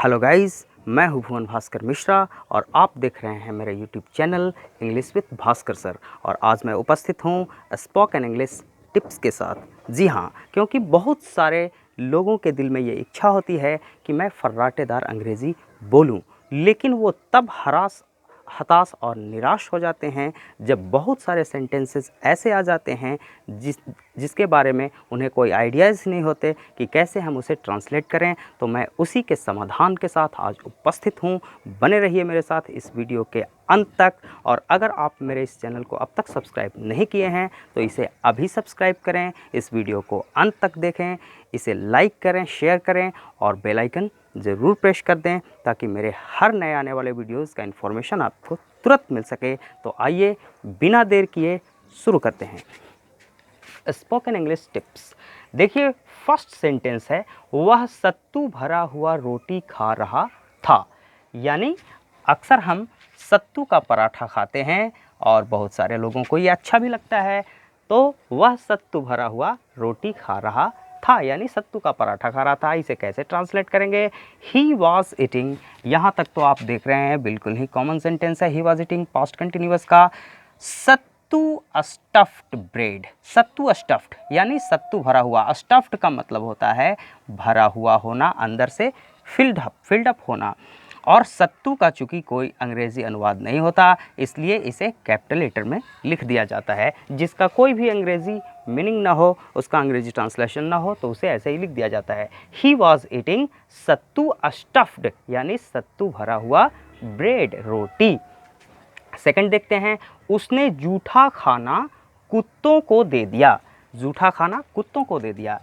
Hello guys, मैं हूं भुवन भास्कर मिश्रा और आप देख रहे हैं मेरे YouTube channel English with Bhaskar sir. और आज मैं उपस्थित हूं स्पोकन इंग्लिश टिप्स के साथ। जी हाँ, क्योंकि बहुत सारे लोगों के दिल में ये इच्छा होती है कि मैं फर्राटेदार अंग्रेज़ी बोलूं, लेकिन वो तब हताश और निराश हो जाते हैं जब बहुत सारे सेंटेंसेस ऐसे आ जाते हैं जिसके बारे में उन्हें कोई आइडियाज़ नहीं होते कि कैसे हम उसे ट्रांसलेट करें। तो मैं उसी के समाधान के साथ आज उपस्थित हूँ। बने रहिए मेरे साथ इस वीडियो के अंत तक। और अगर आप मेरे इस चैनल को अब तक सब्सक्राइब नहीं किए हैं तो इसे अभी सब्सक्राइब करें, इस वीडियो को अंत तक देखें, इसे लाइक करें, शेयर करें और बेल आइकन ज़रूर प्रेस कर दें ताकि मेरे हर नए आने वाले वीडियोज़ का इन्फॉर्मेशन आपको तुरंत मिल सके। तो आइए बिना देर किए शुरू करते हैं स्पोकन इंग्लिश टिप्स। देखिए, फर्स्ट सेंटेंस है, वह सत्तू भरा हुआ रोटी खा रहा था। यानी अक्सर हम सत्तू का पराठा खाते हैं और बहुत सारे लोगों को ये अच्छा भी लगता है। तो वह सत्तू भरा हुआ रोटी खा रहा था, यानी सत्तू का पराठा खा रहा था। इसे कैसे ट्रांसलेट करेंगे? He was eating. यहाँ तक तो आप देख रहे हैं बिल्कुल ही कॉमन सेंटेंस है। He was eating past continuous का सत्तू स्टफ्ड ब्रेड। सत्तू स्टफ्ड यानी सत्तू भरा हुआ। स्टफ्ड का मतलब होता है भरा हुआ होना, अंदर से फिल्ड अप होना। और सत्तू का चूँकि कोई अंग्रेज़ी अनुवाद नहीं होता, इसलिए इसे कैपिटल लेटर में लिख दिया जाता है। जिसका कोई भी अंग्रेज़ी मीनिंग ना हो, उसका अंग्रेजी ट्रांसलेशन ना हो, तो उसे ऐसे ही लिख दिया जाता है। He was eating sattu stuffed यानी सत्तू भरा हुआ ब्रेड, रोटी। सेकंड देखते हैं, उसने जूठा खाना कुत्तों को दे दिया। जूठा खाना कुत्तों को दे दिया।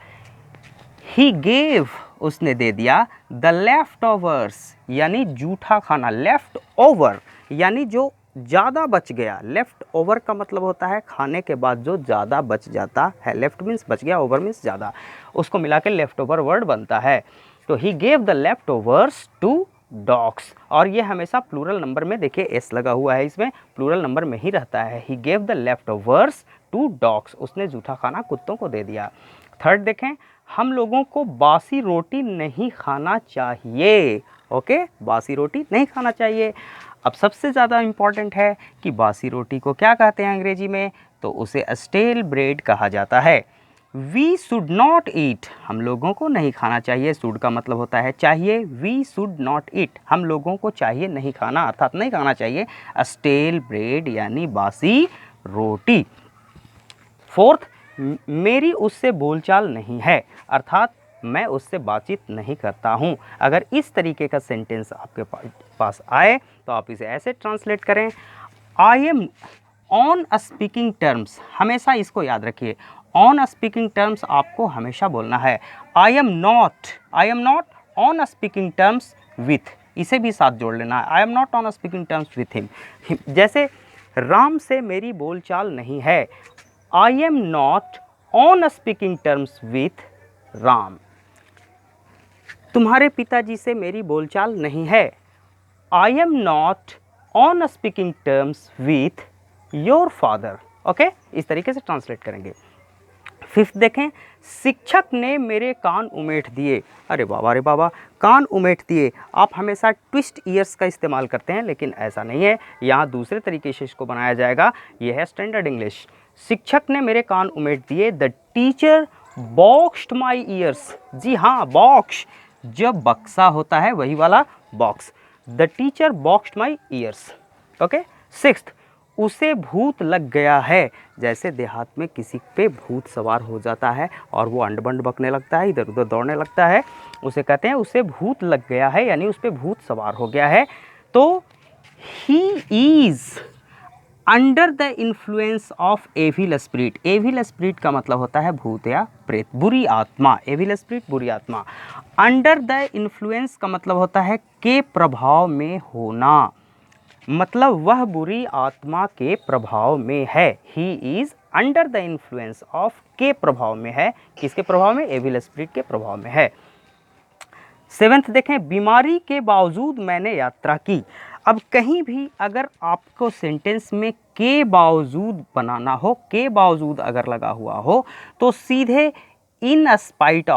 ही गेव, उसने दे दिया द लेफ्ट ओवर्स यानी जूठा खाना। लेफ्ट ओवर यानी जो ज़्यादा बच गया। लेफ्ट ओवर का मतलब होता है खाने के बाद जो ज़्यादा बच जाता है। लेफ्ट मीन्स बच गया, ओवर मीन्स ज़्यादा, उसको मिला के लेफ्ट ओवर वर्ड बनता है। तो he gave the leftovers to dogs. और ये हमेशा प्लूरल नंबर में, देखिए एस लगा हुआ है, इसमें प्लूरल नंबर में ही रहता है। He gave the leftovers to dogs, उसने जूठा खाना कुत्तों को दे दिया। थर्ड देखें, हम लोगों को बासी रोटी नहीं खाना चाहिए। ओके, बासी रोटी नहीं खाना चाहिए। अब सबसे ज़्यादा इम्पॉर्टेंट है कि बासी रोटी को क्या कहते हैं अंग्रेजी में? तो उसे स्टेल ब्रेड कहा जाता है। वी शुड नॉट ईट, हम लोगों को नहीं खाना चाहिए। शुड का मतलब होता है चाहिए। वी शुड नॉट ईट, हम लोगों को चाहिए नहीं खाना, अर्थात नहीं खाना चाहिए स्टेल ब्रेड यानी बासी रोटी। फोर्थ, मेरी उससे बोलचाल नहीं है, अर्थात मैं उससे बातचीत नहीं करता हूँ। अगर इस तरीके का सेंटेंस आपके पास आए तो आप इसे ऐसे ट्रांसलेट करें, I am on speaking terms. हमेशा इसको याद रखिए, ऑन स्पीकिंग टर्म्स आपको हमेशा बोलना है। I am not on speaking terms with, इसे भी साथ जोड़ लेना है। I am not on speaking terms with him. जैसे राम से मेरी बोलचाल नहीं है। I am not on speaking terms with Ram. तुम्हारे पिताजी से मेरी बोलचाल नहीं है। I am not on speaking terms with your father. Okay, इस तरीके से ट्रांसलेट करेंगे। फिफ्थ देखें, शिक्षक ने मेरे कान उमेट दिए। अरे बाबा, कान उमेट दिए। आप हमेशा ट्विस्ट ईयर्स का इस्तेमाल करते हैं, लेकिन ऐसा नहीं है, यहाँ दूसरे तरीके से इसको बनाया जाएगा। यह है स्टैंडर्ड इंग्लिश। शिक्षक ने मेरे कान उमेट दिए। The teacher boxed my ears. जी हाँ, बॉक्स, जब बक्सा होता है वही वाला box. The teacher boxed my ears. Okay. Sixth, उसे भूत लग गया है। जैसे देहात में किसी पे भूत सवार हो जाता है और वो अंड-बंड बकने लगता है, इधर उधर दौड़ने लगता है, उसे कहते हैं उसे भूत लग गया है, यानी उस पे भूत सवार हो गया है। तो he is under the influence of evil spirit. Evil spirit का मतलब होता है भूत या प्रेत, बुरी आत्मा। एविल स्पिरिट, बुरी आत्मा। अंडर द इन्फ्लुएंस का मतलब होता है के प्रभाव में होना, मतलब वह बुरी आत्मा के प्रभाव में है। ही is under the influence of, के प्रभाव में है। किसके प्रभाव में? एविल स्पिरिट के प्रभाव में है। सेवेंथ देखें, बीमारी के बावजूद मैंने यात्रा की। अब कहीं भी अगर आपको सेंटेंस में के बावजूद बनाना हो, के बावजूद अगर लगा हुआ हो, तो सीधे इन स्पाइट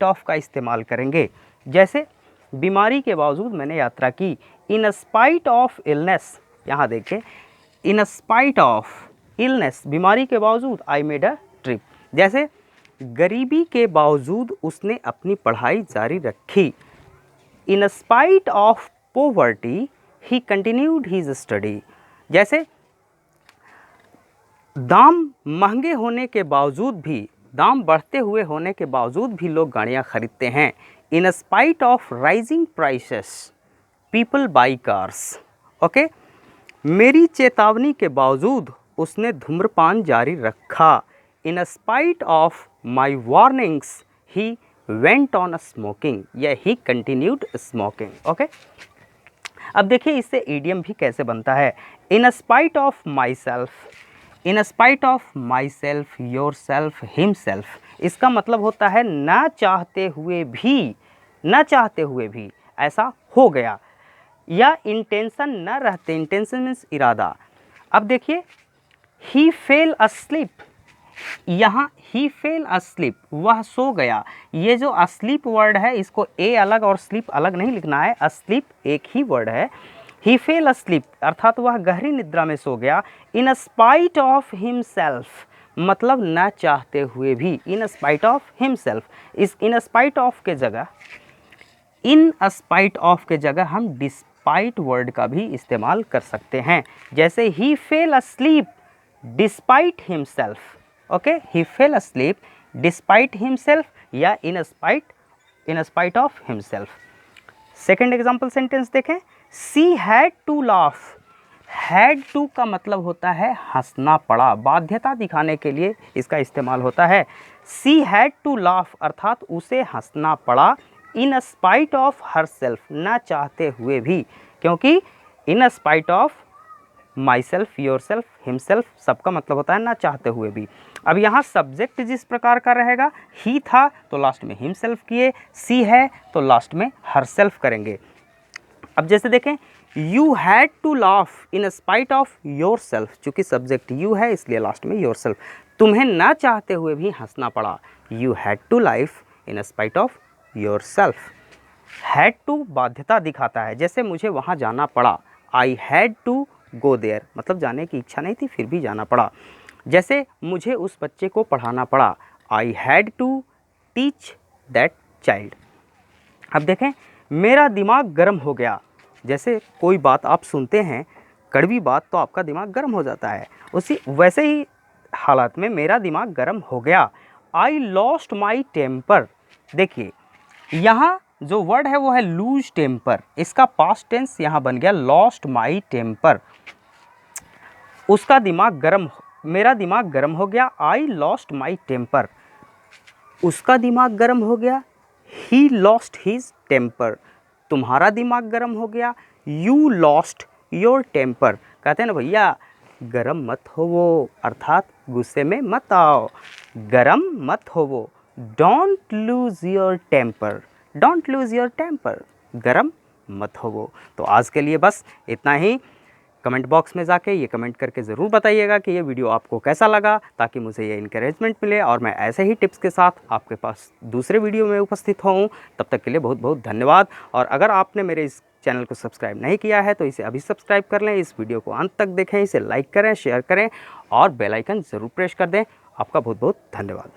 ऑफ का इस्तेमाल करेंगे। जैसे बीमारी के बावजूद मैंने यात्रा की। इन स्पाइट ऑफ इलनेस, यहाँ देखें, इन स्पाइट ऑफ इलनेस, बीमारी के बावजूद आई मेड अ ट्रिप। जैसे गरीबी के बावजूद उसने अपनी पढ़ाई जारी रखी। In spite of poverty he continued his study. जैसे दाम महंगे होने के बावजूद भी, दाम बढ़ते हुए होने के बावजूद भी लोग गाड़ियाँ खरीदते हैं। इन spite of rising prices people by cars. Okay, मेरी चेतावनी के बावजूद उसने धूम्रपान जारी रखा। इन spite of my warnings he went on smoking, या ही कंटिन्यूड स्मोकिंग। ओके, अब देखिए इससे ईडियम भी कैसे बनता है। इन spite of my self, in spite of my self, your self, him self. इसका मतलब होता है ना चाहते हुए भी, ना चाहते हुए भी ऐसा हो गया, या इंटेंशन न रहते, इंटेंशन मीन्स इरादा। अब देखिए ही फेल अस्लीप, यहाँ ही फेल अस्लीप, वह सो गया। ये जो अस्लीप वर्ड है इसको ए अलग और स्लीप अलग नहीं लिखना है, अस्लीप एक ही वर्ड है। ही फेल अस्लीप अर्थात वह गहरी निद्रा में सो गया। इन स्पाइट ऑफ हिमसेल्फ मतलब न चाहते हुए भी, इन स्पाइट ऑफ हिमसेल्फ। इस इन स्पाइट ऑफ के जगह, इन स्पाइट ऑफ के जगह हम डिस्पाइट वर्ड का भी इस्तेमाल कर सकते हैं। जैसे ही fell asleep despite himself. Okay, he fell asleep despite himself या in spite of himself. Second example sentence देखें। She had to laugh. Had to का मतलब होता है हंसना पड़ा, बाध्यता दिखाने के लिए इसका इस्तेमाल होता है। सी हैड टू लाफ अर्थात उसे हंसना पड़ा। इन स्पाइट ऑफ हर सेल्फ, ना चाहते हुए भी, क्योंकि इन spite of my self, your self, himself सबका मतलब होता है ना चाहते हुए भी। अब यहाँ सब्जेक्ट जिस प्रकार का रहेगा, ही था तो लास्ट में हिमसेल्फ किए, सी है तो लास्ट में हर सेल्फ करेंगे। अब जैसे देखें, you had to laugh in spite of yourself, चूँकि सब्जेक्ट यू है इसलिए लास्ट में योर सेल्फ। तुम्हें ना चाहते हुए भी हंसना पड़ा। You had to life in spite of yourself. Had to बाध्यता दिखाता है, जैसे मुझे वहाँ जाना पड़ा। I had to go there मतलब जाने की इच्छा नहीं थी फिर भी जाना पड़ा। जैसे मुझे उस बच्चे को पढ़ाना पड़ा। I had to teach that child. अब देखें, मेरा दिमाग गर्म हो गया। जैसे कोई बात आप सुनते हैं, कड़वी बात, तो आपका दिमाग गर्म हो जाता है। उसी वैसे ही हालत में मेरा दिमाग गर्म हो गया। I lost my temper. देखिए यहाँ जो वर्ड है वो है लूज टेम्पर, इसका पास्ट टेंस यहाँ बन गया लॉस्ट माई टेम्पर। उसका दिमाग गर्म, मेरा दिमाग गर्म हो गया। आई लॉस्ट माई टेम्पर, उसका दिमाग गर्म हो गया। ही लॉस्ट हिज टेम्पर, तुम्हारा दिमाग गर्म हो गया। You lost your temper. कहते हैं ना भैया गरम मत होवो, अर्थात गुस्से में मत आओ, गरम मत होवो। Don't lose your temper, don't lose your temper, गरम मत होवो। तो आज के लिए बस इतना ही। कमेंट बॉक्स में जाके ये कमेंट करके ज़रूर बताइएगा कि ये वीडियो आपको कैसा लगा, ताकि मुझे ये इनकरेजमेंट मिले और मैं ऐसे ही टिप्स के साथ आपके पास दूसरे वीडियो में उपस्थित होऊं। तब तक के लिए बहुत बहुत धन्यवाद। और अगर आपने मेरे इस चैनल को सब्सक्राइब नहीं किया है तो इसे अभी सब्सक्राइब कर लें, इस वीडियो को अंत तक देखें, इसे लाइक करें, शेयर करें और बेल आइकन ज़रूर प्रेस कर दें। आपका बहुत बहुत धन्यवाद।